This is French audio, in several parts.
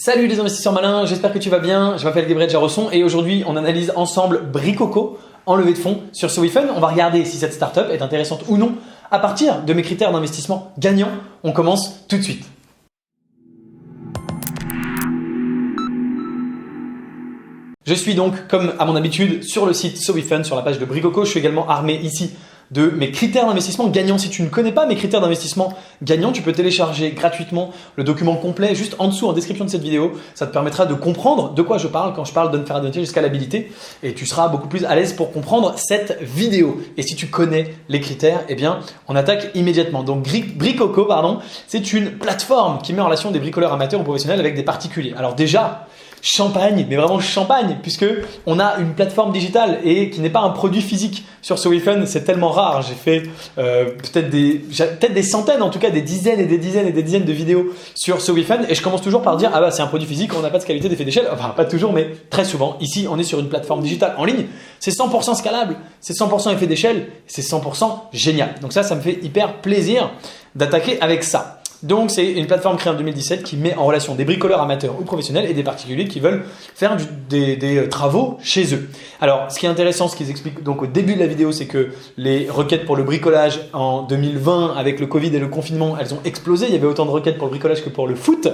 Salut les investisseurs malins, j'espère que tu vas bien. Je m'appelle Gabriel Jarosson et aujourd'hui on analyse ensemble Bricoco en levée de fonds sur SoWeFund. On va regarder si cette startup est intéressante ou non à partir de mes critères d'investissement gagnants. On commence tout de suite. Je suis donc, comme à mon habitude, sur le site SoWeFund, sur la page de Bricoco. Je suis également armé ici de mes critères d'investissement gagnants. Si tu ne connais pas mes critères d'investissement gagnants, tu peux télécharger gratuitement le document complet juste en dessous en description de cette vidéo. Ça te permettra de comprendre de quoi je parle quand je parle d'unfair jusqu'à l'habilité et tu seras beaucoup plus à l'aise pour comprendre cette vidéo. Et si tu connais les critères, eh bien, on attaque immédiatement. Donc Bricoco, c'est une plateforme qui met en relation des bricoleurs amateurs ou professionnels avec des particuliers. Alors déjà, champagne, mais vraiment champagne, puisque on a une plateforme digitale et qui n'est pas un produit physique sur SoWeFund. C'est tellement rare. J'ai fait peut-être des centaines, en tout cas des dizaines et des dizaines et des dizaines de vidéos sur SoWeFund et je commence toujours par dire c'est un produit physique, on n'a pas de qualité d'effet d'échelle. Enfin, pas toujours, mais très souvent. Ici, on est sur une plateforme digitale en ligne. C'est 100% scalable, c'est 100% effet d'échelle, c'est 100% génial. Donc ça me fait hyper plaisir d'attaquer avec ça. Donc, c'est une plateforme créée en 2017 qui met en relation des bricoleurs amateurs ou professionnels et des particuliers qui veulent faire des travaux chez eux. Alors, ce qui est intéressant, ce qu'ils expliquent donc au début de la vidéo, c'est que les requêtes pour le bricolage en 2020, avec le Covid et le confinement, elles ont explosé. Il y avait autant de requêtes pour le bricolage que pour le foot.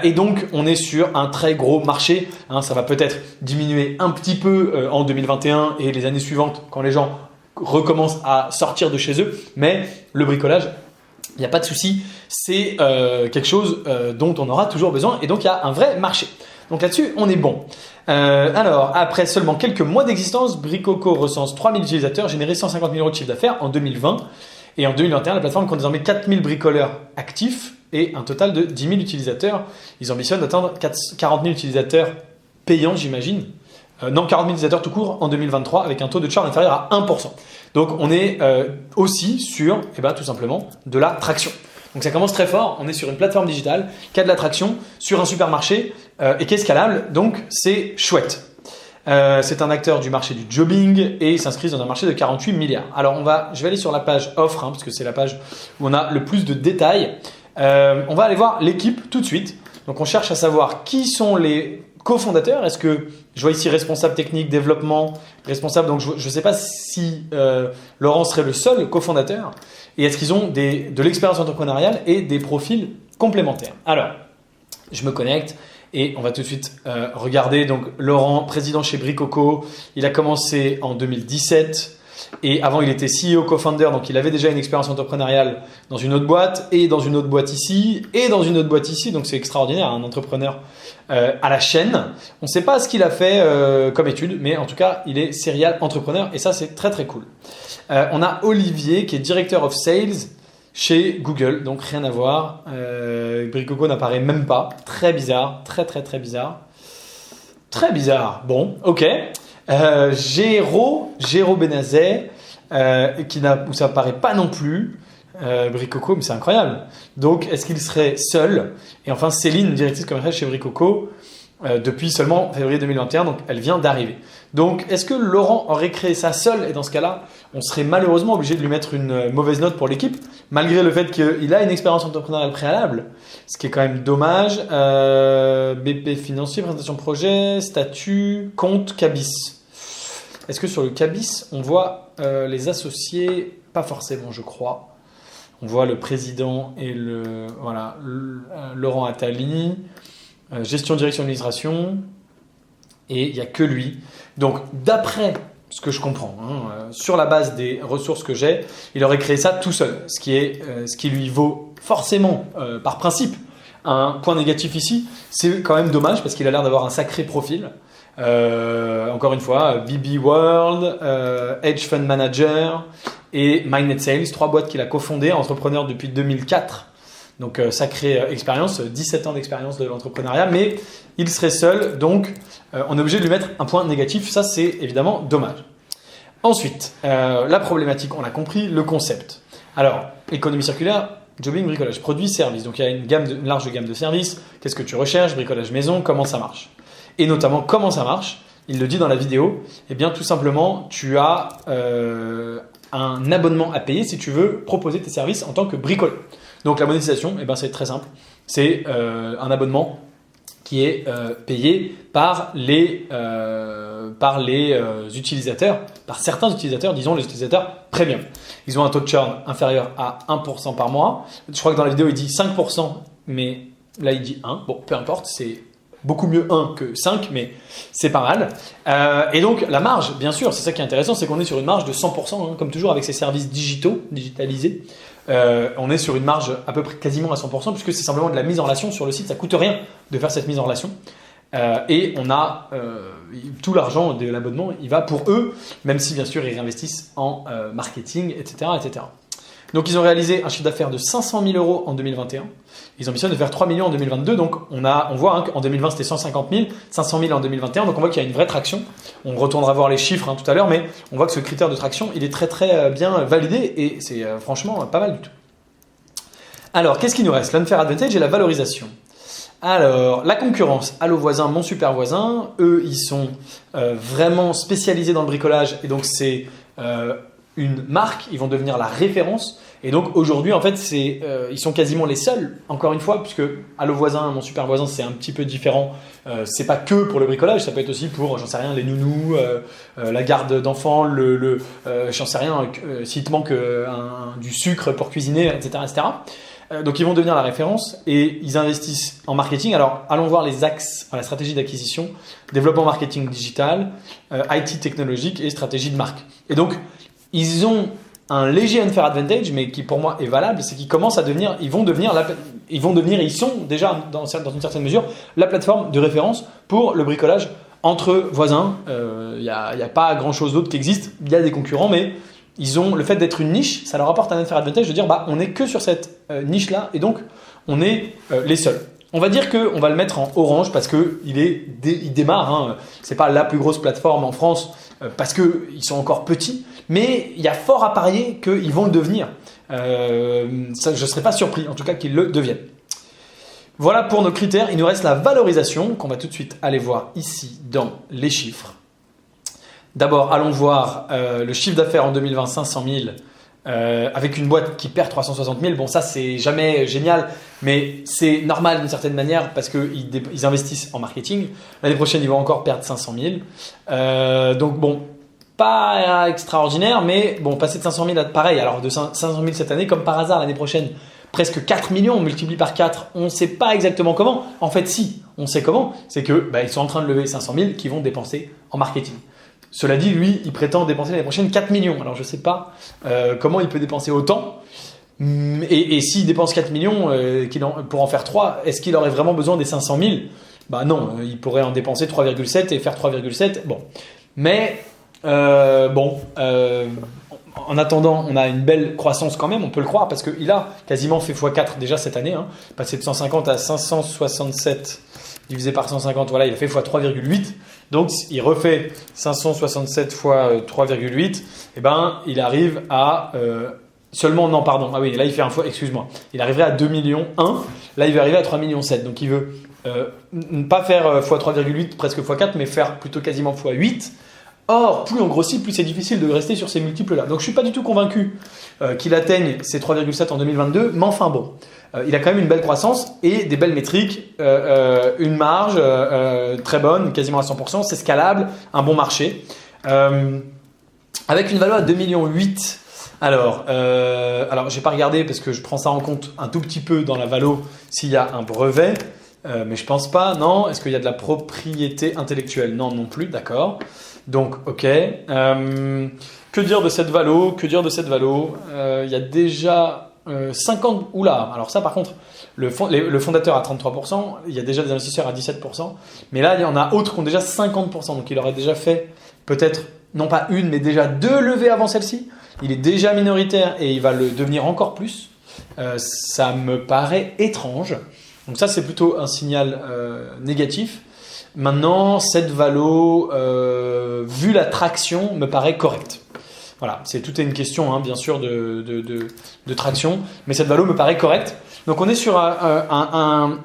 Et donc, on est sur un très gros marché. Ça va peut-être diminuer un petit peu en 2021 et les années suivantes quand les gens recommencent à sortir de chez eux. Mais le bricolage, il n'y a pas de souci, c'est quelque chose dont on aura toujours besoin et donc il y a un vrai marché. Donc là-dessus, on est bon. Alors, après seulement quelques mois d'existence, Bricoco recense 3000 utilisateurs, généré 150 000 € de chiffre d'affaires en 2020. Et en 2021, la plateforme compte désormais 4000 bricoleurs actifs et un total de 10 000 utilisateurs. Ils ambitionnent d'atteindre 40 000 utilisateurs payants, j'imagine. 40 000 utilisateurs tout court en 2023 avec un taux de churn inférieur à 1%. Donc on est aussi sur tout simplement de la traction. Donc ça commence très fort, on est sur une plateforme digitale qui a de la traction sur un supermarché et qui est scalable, donc c'est chouette. C'est un acteur du marché du jobbing et il s'inscrit dans un marché de 48 milliards. Alors je vais aller sur la page offre parce que c'est la page où on a le plus de détails. On va aller voir l'équipe tout de suite. Donc on cherche à savoir qui sont les cofondateurs. Est-ce que je vois ici responsable technique, développement, responsable. Donc je ne sais pas si Laurent serait le seul cofondateur. Et est-ce qu'ils ont de l'expérience entrepreneuriale et des profils complémentaires. Alors, je me connecte et on va tout de suite regarder. Donc Laurent, président chez Bricoco, il a commencé en 2017. Et avant, il était CEO, co-founder, donc il avait déjà une expérience entrepreneuriale dans une autre boîte et dans une autre boîte ici et dans une autre boîte ici. Donc c'est extraordinaire, un entrepreneur à la chaîne. On ne sait pas ce qu'il a fait comme étude, mais en tout cas, il est serial entrepreneur et ça, c'est très très cool. On a Olivier qui est directeur of sales chez Google, donc rien à voir. Bricoco n'apparaît même pas. Très bizarre, très très très bizarre. Très bizarre. Bon, ok. Géraud Benazet, où ça apparaît pas non plus. Bricoco, mais c'est incroyable. Donc, est-ce qu'il serait seul? Et enfin, Céline, directrice commerciale chez Bricoco, depuis seulement février 2021, donc elle vient d'arriver. Donc, est-ce que Laurent aurait créé ça seul? Et dans ce cas-là, on serait malheureusement obligé de lui mettre une mauvaise note pour l'équipe, malgré le fait qu'il a une expérience entrepreneuriale préalable, ce qui est quand même dommage. BP financier, présentation projet, statut, compte, cabis. Est-ce que sur le cabis, on voit les associés? Pas forcément, je crois. On voit le président et Laurent Attali, gestion, direction, administration, et il n'y a que lui. Donc, d'après ce que je comprends, sur la base des ressources que j'ai, il aurait créé ça tout seul, ce qui lui vaut forcément, par principe, un point négatif ici. C'est quand même dommage parce qu'il a l'air d'avoir un sacré profil. Encore une fois, BB World, Hedge Fund Manager et MindNet Sales, 3 boîtes qu'il a cofondées, entrepreneur depuis 2004. Donc sacrée expérience, 17 ans d'expérience de l'entrepreneuriat, mais il serait seul, donc on est obligé de lui mettre un point négatif. Ça, c'est évidemment dommage. Ensuite, la problématique, on l'a compris, le concept. Alors, économie circulaire, jobbing, bricolage, produits, services. Donc il y a une large gamme de services. Qu'est-ce que tu recherches? Bricolage maison, comment ça marche? Et notamment, comment ça marche? Il le dit dans la vidéo. Eh bien, tout simplement, tu as un abonnement à payer si tu veux proposer tes services en tant que bricoleur. Donc, la monétisation, c'est très simple. C'est un abonnement qui est payé par les utilisateurs, par certains utilisateurs, disons les utilisateurs premium. Ils ont un taux de churn inférieur à 1% par mois. Je crois que dans la vidéo, il dit 5%, mais là, il dit 1. Bon, peu importe, c'est beaucoup mieux 1 que 5, mais c'est pas mal. Et donc, la marge, bien sûr, c'est ça qui est intéressant, c'est qu'on est sur une marge de 100%, comme toujours avec ces services digitalisés. On est sur une marge à peu près quasiment à 100%, puisque c'est simplement de la mise en relation sur le site. Ça coûte rien de faire cette mise en relation. Et on a tout l'argent de l'abonnement, il va pour eux, même si bien sûr ils réinvestissent en marketing, etc., etc. Donc ils ont réalisé un chiffre d'affaires de 500 000 euros en 2021. Ils ambitionnent de faire 3 millions en 2022. Donc on voit qu'en 2020 c'était 150 000, 500 000 en 2021. Donc on voit qu'il y a une vraie traction. On retournera voir les chiffres tout à l'heure, mais on voit que ce critère de traction il est très très bien validé et c'est franchement pas mal du tout. Alors qu'est-ce qui nous reste? L'unfair advantage et la valorisation. Alors, la concurrence, Allo Voisin, Mon Super Voisin, eux, ils sont vraiment spécialisés dans le bricolage et donc c'est une marque, ils vont devenir la référence. Et donc aujourd'hui, en fait, ils sont quasiment les seuls, encore une fois, puisque Allo Voisin, Mon Super Voisin, c'est un petit peu différent. C'est pas que pour le bricolage, ça peut être aussi pour, j'en sais rien, les nounous, la garde d'enfants, j'en sais rien, s'il te manque du sucre pour cuisiner, etc., etc. Donc ils vont devenir la référence et ils investissent en marketing. Alors allons voir les axes, la stratégie d'acquisition, développement marketing digital, IT technologique et stratégie de marque. Et donc ils ont un léger unfair advantage, mais qui pour moi est valable, c'est qu'ils commencent à devenir, ils sont déjà dans une certaine mesure la plateforme de référence pour le bricolage entre voisins. Il n'y a pas grand chose d'autre qui existe, il y a des concurrents, mais ils ont le fait d'être une niche, ça leur apporte un unfair advantage de dire on n'est que sur cette niche-là et donc on est les seuls. On va dire qu'on va le mettre en orange parce qu'il démarre. C'est pas la plus grosse plateforme en France parce qu'ils sont encore petits, mais il y a fort à parier qu'ils vont le devenir. Je ne serais pas surpris en tout cas qu'ils le deviennent. Voilà pour nos critères. Il nous reste la valorisation qu'on va tout de suite aller voir ici dans les chiffres. D'abord, allons voir le chiffre d'affaires en 2020, 500 000, avec une boîte qui perd 360 000. Bon, ça, c'est jamais génial, mais c'est normal d'une certaine manière parce qu'ils investissent en marketing. L'année prochaine, ils vont encore perdre 500 000. Donc, bon, pas extraordinaire, mais bon, passer de 500 000 à pareil. Alors, de 500 000 cette année, comme par hasard, l'année prochaine, presque 4 millions, on multiplie par 4. On ne sait pas exactement comment. En fait, si, on sait comment. C'est que ils sont en train de lever 500 000 qu'ils vont dépenser en marketing. Cela dit, lui, il prétend dépenser l'année prochaine 4 millions. Alors, je ne sais pas comment il peut dépenser autant. Et s'il dépense 4 millions pour en faire 3, est-ce qu'il aurait vraiment besoin des 500 000 ? Bah non, il pourrait en dépenser 3,7 et faire 3,7. Bon. Mais, en attendant, on a une belle croissance quand même, on peut le croire, parce qu'il a quasiment fait x4 déjà cette année. Passé de 150 à 567 divisé par 150, voilà, il a fait x 3,8. Donc, il refait 567 fois 3,8, il arrive à seulement, non, pardon, ah oui, là il fait un fois, excuse-moi, il arriverait à 2 millions 1, là il va arriver à 3 millions 7. Donc, il veut pas faire x 3,8, presque x 4, mais faire plutôt quasiment x 8. Or, plus on grossit, plus c'est difficile de rester sur ces multiples-là. Donc, je ne suis pas du tout convaincu qu'il atteigne ces 3,7 en 2022, mais enfin bon. Il a quand même une belle croissance et des belles métriques, une marge très bonne, quasiment à 100%, c'est scalable, un bon marché. Avec une valeur à 2,8 millions. Alors, j'ai pas regardé parce que je prends ça en compte un tout petit peu dans la valo s'il y a un brevet, mais je pense pas. Non, est-ce qu'il y a de la propriété intellectuelle ? Non, non plus, d'accord. Donc, ok. Que dire de cette valo ? Il y a déjà 50. Oula, alors ça par contre, le fondateur à 33%, il y a déjà des investisseurs à 17%, mais là il y en a autres qui ont déjà 50%, donc il aurait déjà fait peut-être, non pas une, mais déjà 2 levées avant celle-ci. Il est déjà minoritaire et il va le devenir encore plus. Ça me paraît étrange. Donc ça c'est plutôt un signal négatif. Maintenant, cette valo, vu la traction, me paraît correcte. Voilà, tout est une question, bien sûr, de traction, mais cette valo me paraît correcte. Donc, on est sur un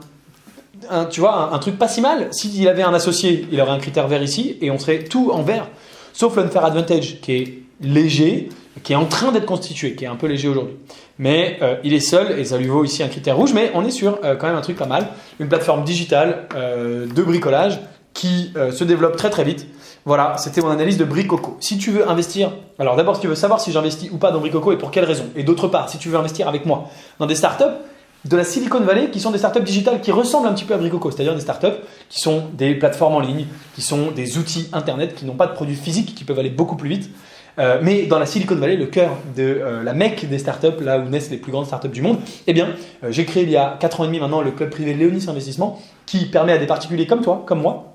truc pas si mal. S'il avait un associé, il aurait un critère vert ici, et on serait tout en vert, sauf l'unfair advantage, qui est léger, qui est en train d'être constitué, qui est un peu léger aujourd'hui. Mais il est seul et ça lui vaut ici un critère rouge, mais on est sur quand même un truc pas mal. Une plateforme digitale de bricolage qui se développe très très vite. Voilà, c'était mon analyse de Bricoco. Si tu veux investir, alors d'abord si tu veux savoir si j'investis ou pas dans Bricoco et pour quelles raisons, et d'autre part, si tu veux investir avec moi dans des startups de la Silicon Valley qui sont des startups digitales qui ressemblent un petit peu à Bricoco, c'est-à-dire des startups qui sont des plateformes en ligne, qui sont des outils internet, qui n'ont pas de produits physiques, qui peuvent aller beaucoup plus vite. Mais dans la Silicon Valley, le cœur de la Mecque des startups, là où naissent les plus grandes startups du monde, eh bien, j'ai créé il y a 4 ans et demi maintenant le club privé Léonis Investissement qui permet à des particuliers comme toi, comme moi,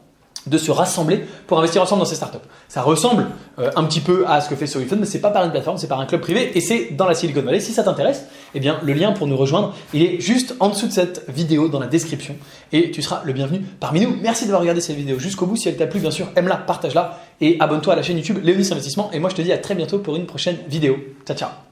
de se rassembler pour investir ensemble dans ces startups. Ça ressemble un petit peu à ce que fait SoWeFund, mais c'est pas par une plateforme, c'est par un club privé et c'est dans la Silicon Valley. Si ça t'intéresse, eh bien le lien pour nous rejoindre, il est juste en dessous de cette vidéo dans la description et tu seras le bienvenu parmi nous. Merci d'avoir regardé cette vidéo jusqu'au bout. Si elle t'a plu, bien sûr, aime-la, partage-la et abonne-toi à la chaîne YouTube Léonis Investissement. Et moi, je te dis à très bientôt pour une prochaine vidéo. Ciao, ciao.